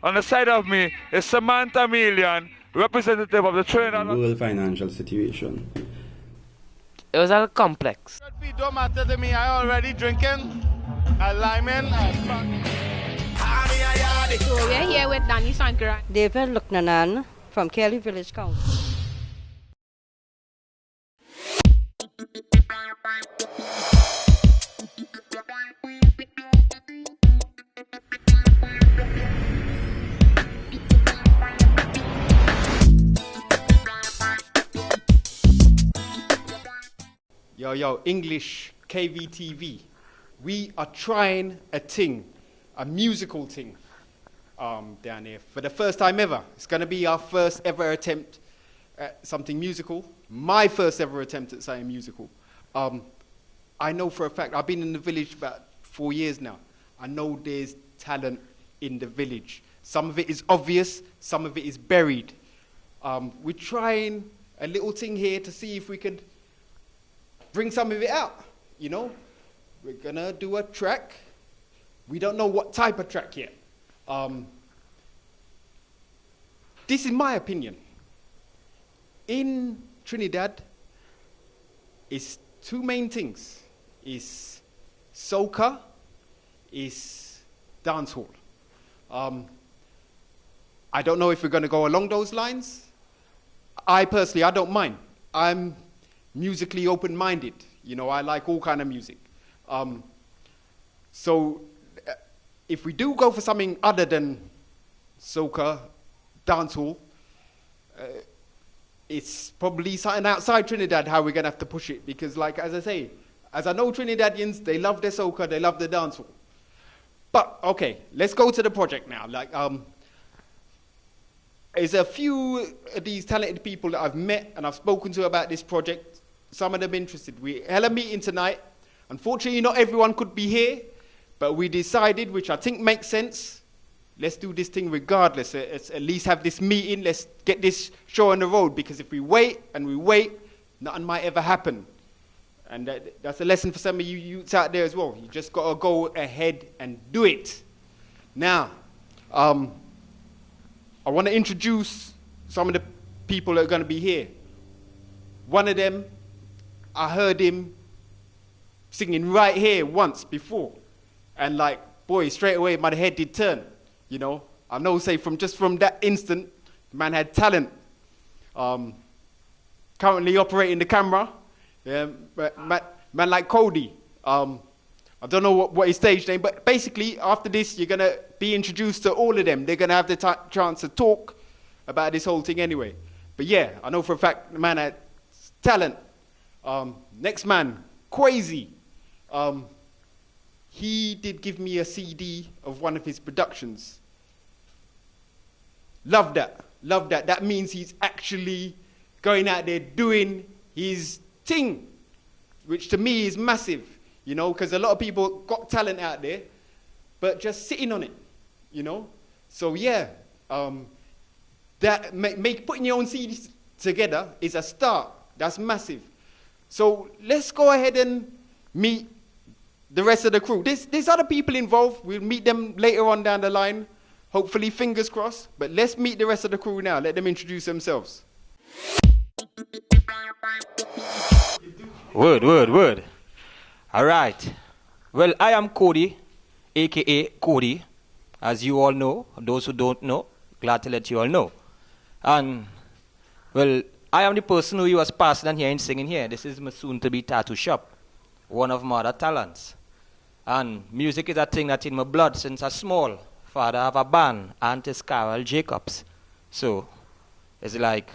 On the side of me is Samantha Million, representative of the Trinidad world financial situation. It was all complex. It don't matter to me. I already drinking. I liming. So we're here with Danny Sankaran. David Luknanan from Kelly Village Council. Yo, English KVTV. We are trying a thing, a musical thing, down here for the first time ever. It's going to be our first ever attempt at something musical. My first ever attempt at something musical. I know for a fact, I've been in the village about 4 years now. I know there's talent in the village. Some of it is obvious, some of it is buried. We're trying a little thing here to see if we could bring some of it out, you know. We're gonna do a track. We don't know what type of track yet. This is my opinion. In Trinidad, it's two main things. It's soca, it's dancehall. I don't know if we're gonna go along those lines. I personally, I don't mind. I'm musically open-minded. You know, I like all kind of music. So if we do go for something other than soca, dancehall, it's probably something outside Trinidad how we're going to have to push it. Because like, as I say, as I know Trinidadians, they love their soca, they love their dancehall. But, okay, let's go to the project now. Like, there's a few of these talented people that I've met and I've spoken to about this project. Some of them interested. We held a meeting tonight. Unfortunately, not everyone could be here, but we decided, which I think makes sense, let's do this thing regardless. Let's at least have this meeting. Let's get this show on the road, because if we wait and we wait, nothing might ever happen. And that's a lesson for some of you youths out there as well. You just got to go ahead and do it. Now, I want to introduce some of the people that are going to be here. One of them, I heard him singing right here once before. And like, boy, straight away my head did turn, you know. I know, say, from that instant, the man had talent. Currently operating the camera, man like Cody. I don't know what his stage name, but basically after this, you're going to be introduced to all of them. They're going to have the chance to talk about this whole thing anyway. But yeah, I know for a fact the man had talent. Next man, Quasi. He did give me a CD of one of his productions. Love that. Love that. That means he's actually going out there doing his thing, which to me is massive, you know, because a lot of people got talent out there, but just sitting on it, you know. So yeah, that putting your own CDs together is a start. That's massive. So let's go ahead and meet the rest of the crew. There's other people involved. We'll meet them later on down the line. Hopefully, fingers crossed. But let's meet the rest of the crew now. Let them introduce themselves. Word. All right. Well, I am Cody, a.k.a. Cody. As you all know, those who don't know, glad to let you all know. And, well, I am the person who was passing on here and singing here. This is my soon-to-be tattoo shop, one of my other talents. And music is a thing that's in my blood since I was small. Father have a band, Auntie Carol Jacobs. So, it's like,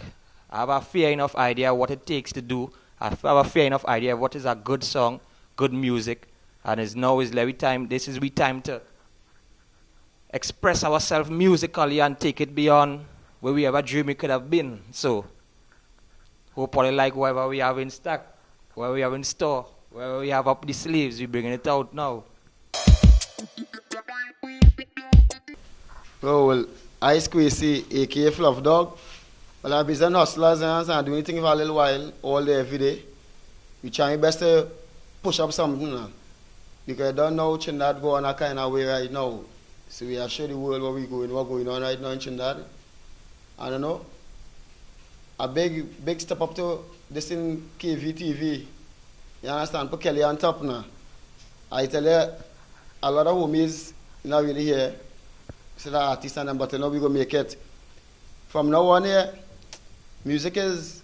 I have a fair enough idea what it takes to do. I have a fair enough idea what is a good song, good music. And it's now is every time, this is we time to express ourselves musically and take it beyond where we ever dream it could have been. So, hopefully like whatever we have in stock, whatever we have in store, whatever we have up the sleeves, we're bringing it out now. Well, I Squeezy, a.k.a. Fluff Dog. Well, I've been hustlers and doing things for a little while, all day, every day. We try our best to push up something now. Because I don't know Trinidad go on a kind of way right now. So we are show the world what going on right now in Trinidad. I don't know. A big step up to this in KVTV. You understand? Put Kelly on top now. I tell you, a lot of homies not really here. So the artists and them, but you know we gonna make it. From now on here, music is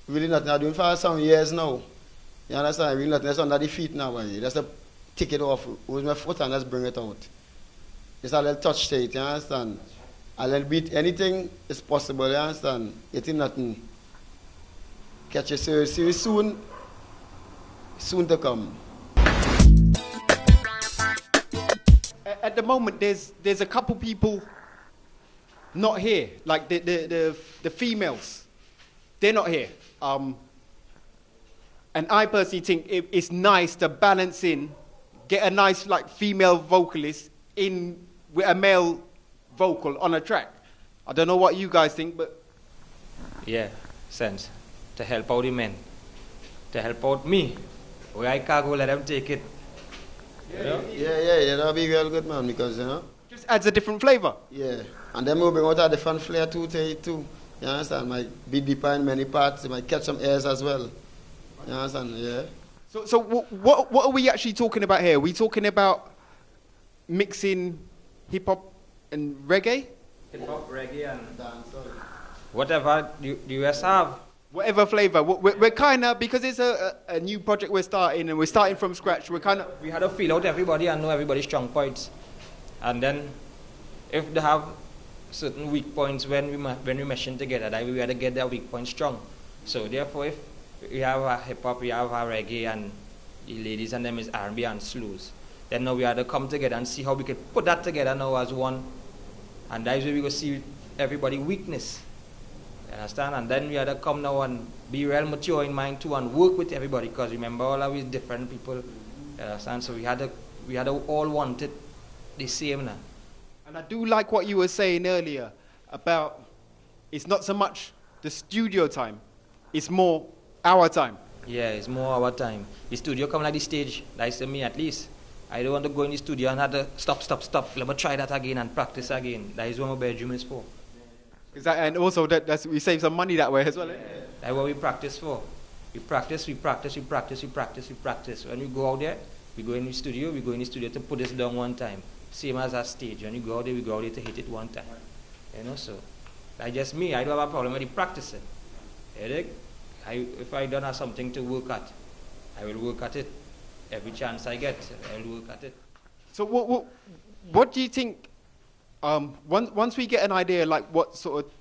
really nothing. I'm doing for some years now. You understand? Really nothing. It's under the feet now. Just to take it off with my foot and just bring it out. Just a little touch to it, you understand? A little bit, anything is possible, you understand? It is nothing. Catch you seriously soon to come. At the moment, there's a couple people not here, like the females. They're not here. And I personally think it's nice to balance in, get a nice like female vocalist in with a male vocal on a track. I don't know what you guys think, but Yeah, sense. To help out the men. To help out me. Where I can't go, let them take it. Yeah, that'll be real good, man, because, you know. just adds a different flavor. Yeah, and then we'll bring out a different flair to it too. You understand? Might be deeper in many parts. It might catch some airs as well. You understand? Yeah. So what are we actually talking about here? Are we talking about mixing hip hop and reggae? Hip hop, reggae, and whatever you guys have. Whatever flavor. We're kind of, because it's a new project we're starting and we're starting from scratch, we're kind of... We had to feel out everybody and know everybody's strong points. And then if they have certain weak points when we meshing together, that we had to get their weak points strong. So therefore, if we have a hip hop, we have a reggae, and the ladies and them is R&B and slows, then now we had to come together and see how we could put that together now as one. And that is where we go see everybody's weakness. You understand? And then we had to come now and be real mature in mind too and work with everybody, because remember, all of us different people. You understand? So we had to all want it the same now. And I do like what you were saying earlier about it's not so much the studio time, it's more our time. Yeah, it's more our time. The studio come like the stage, that's me at least. I don't want to go in the studio and have to stop. Let me try that again and practice again. That is what my bedroom is for. And also we save some money that way as well. That's what we practice for. We practice. When we go out there, we go in the studio to put this down one time. Same as a stage. When you go out there, we go out there to hit it one time. You know, so that's just me. I don't have a problem with the practicing. If I don't have something to work at, I will work at it. Every chance I get, I will work at it. So what do you think, once we get an idea like what sort of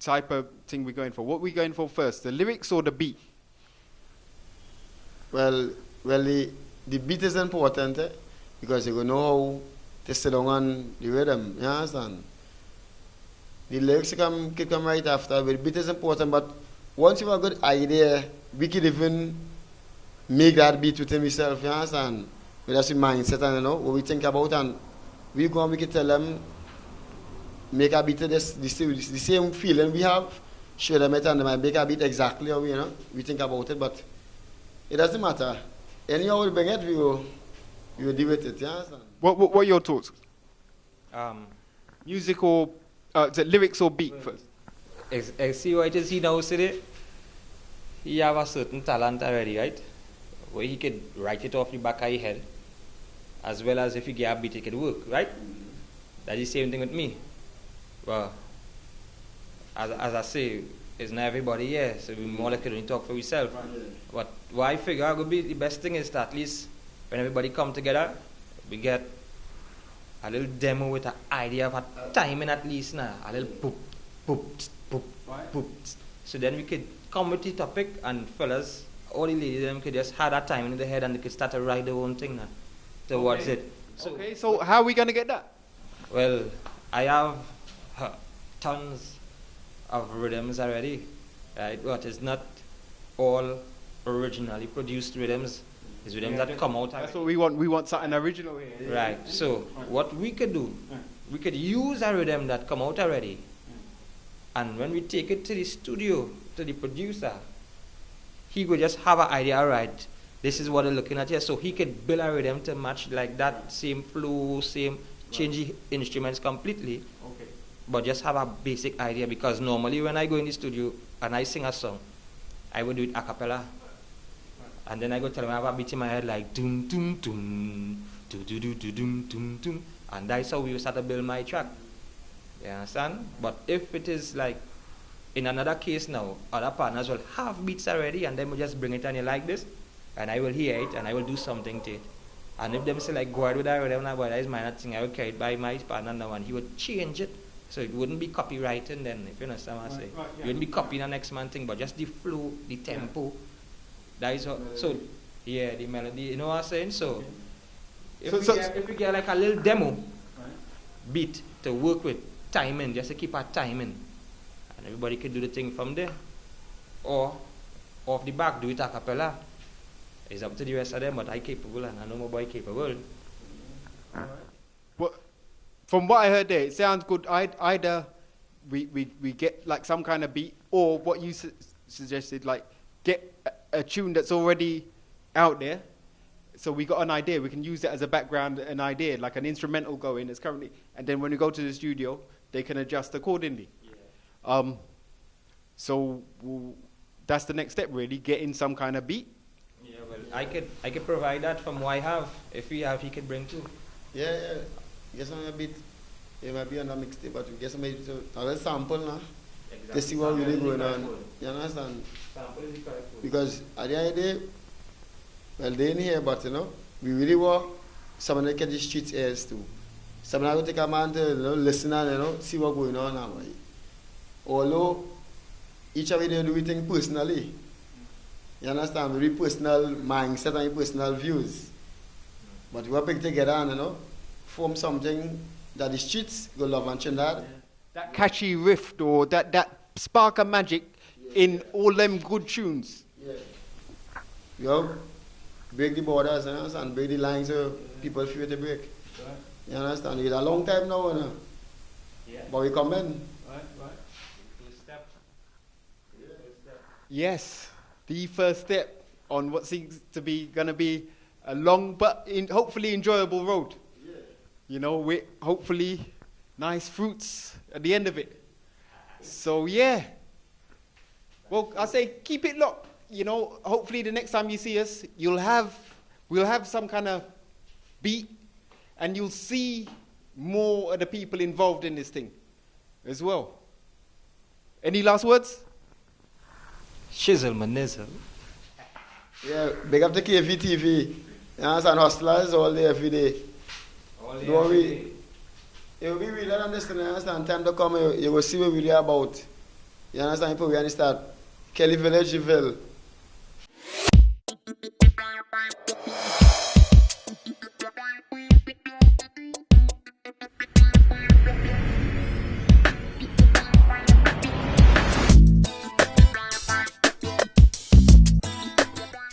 type of thing we're going for, what are we going for first, the lyrics or the beat? Well, the beat is important, because you know how to sit down on the rhythm, you understand? The lyrics can come right after, but the beat is important, but once you have a good idea, we could even make that beat within myself, you understand? With that mindset and, you know, what we think about, and we go and we can tell them, make a beat to the same feeling we have, show them it, and they might make a beat exactly how we think about it, but it doesn't matter. Anyhow we bring it, we will deal with it, you understand? What are your thoughts? Music or the lyrics or beat first? See what he now said. He have a certain talent already, right? Where he could write it off the back of his head, as well as if you get a beat, it could work, right? That's the same thing with me. Well, as I say, it's not everybody here, so we more likely to talk for yourself. But what I figure would be the best thing is that at least when everybody come together, we get a little demo with an idea of a timing at least now, a little poop, poop. So then we could come with the topic, and fellas, all the ladies, them could just have that time in their head and they could start to write their own thing now towards it. So how are we going to get that? Well, I have tons of rhythms already, right? But it's not all originally produced rhythms. It's rhythms that come out. That's what we want. We want something original here. Right. So what we could do, we could use a rhythm that come out already, and when we take it to the studio, to the producer, he would just have an idea, all right, this is what they're looking at here. So he could build a rhythm to match like that, same flow, same change the instruments completely, Okay. but just have a basic idea, because normally when I go in the studio and I sing a song, I would do it a cappella. And then I go tell them I have a beat in my head like doom doom doom do do do do doom doom doom, and that's how we start to build my track. You understand? But if it is like in another case now, other partners will have beats already, and then we just bring it and you like this, and I will hear it and I will do something to it. And if them say like go ahead with that, whatever, but that is minor thing, I will carry it by my partner now, and he would change it, so it wouldn't be copywriting then, if you understand what I say. Right, yeah. You wouldn't be copying the next man thing, but just the flow, the tempo. That is how, so yeah, the melody. You know what I'm saying? So if we get like a little demo beat to work with timing, just to keep our timing, and everybody can do the thing from there, or off the back do it a cappella. It's up to the rest of them, but I capable and I know my boy capable. Well, from what I heard there, it sounds good. Either we get like some kind of beat, or what you suggested, like get a tune that's already out there. So we got an idea. We can use that as a background, an idea, like an instrumental going that's currently, and then when we go to the studio, they can adjust accordingly. Yeah. So that's the next step, really, getting some kind of beat. Yeah, well, I could provide that from what I have. If we have, he could bring too. Yeah, yeah. Get some a bit. It might be on a mixtape, but we get some a little sample now. Exactly. To see what really going on. You understand? Sample is the correct word. Because at the end of the day, well, they in here, but you know, we really want someone to catch the streets ears too. Someone will take a man to listen and see what's going on now. Although each of them do we think personally. You understand? Very personal mindset and personal views. But we are put together and form something that the streets go love and Trinidad. That catchy riff or that spark of magic in all them good tunes. Yeah. You know, break the borders and break the lines so people feel to break. Right. You understand? It's a long time now, Yeah. but we come in. Right. First step. Yes, the first step on what seems to be going to be a long but hopefully enjoyable road. Yeah. You know, with hopefully nice fruits at the end of it. So yeah. Well, I say keep it locked. You know, hopefully the next time you see us, we'll have some kind of beat, and you'll see more of the people involved in this thing as well. Any last words? Shizzle my nizzle. Yeah, big up the KVTV. You understand? Hustlers all day, every day. Don't worry. If we really understand, you understand, time to come, you will see what we're really about. You understand? People, we understand. Kelly Village, Ville.